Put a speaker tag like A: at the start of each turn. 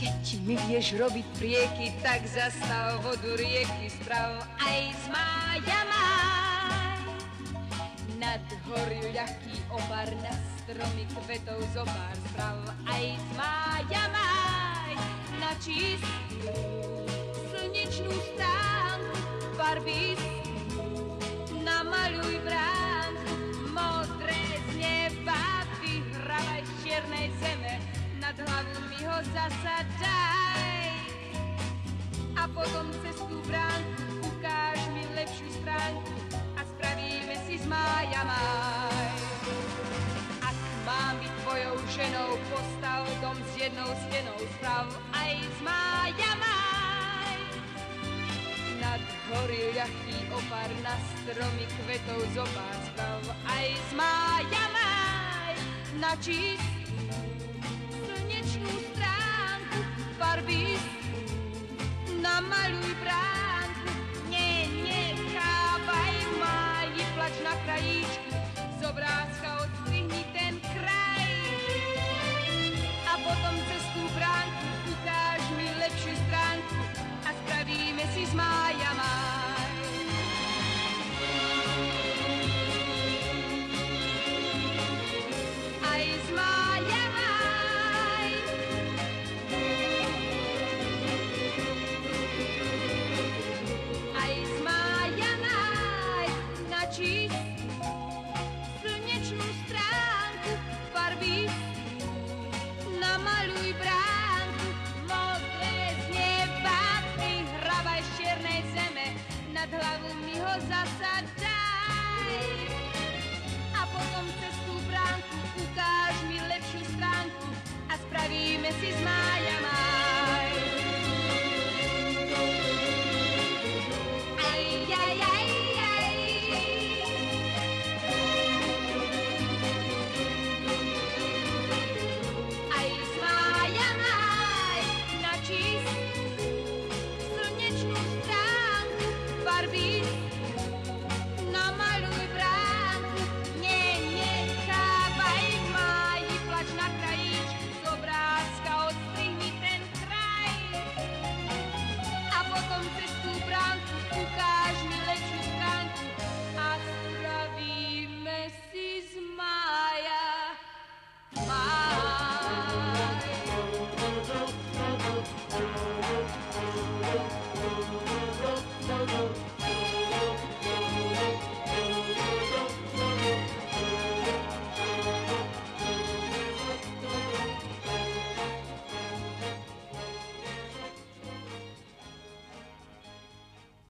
A: Keď mi vieš robiť prieky, tak zastav vodu rieky, sprav aj zmája maj. Nad horiu ľahký opar, na stromy kvetov zopár, sprav aj zmája maj. Na čistú slnečnú stránku barbistu namaľuj bránku, modré z neba vyhrávaj z čiernej zeme, nad hlavu mi ho zasa daj. A potom cez tú bránku ukáž mi lepšiu stránku a spravíme si z mája máj. Ak mám byť tvojou ženou, postav dom s jednou stenou, sprav aj z mája máj. Nad hory ľahký opar, na stromy kvetov zopár, sprav aj z mája máj. Na čistú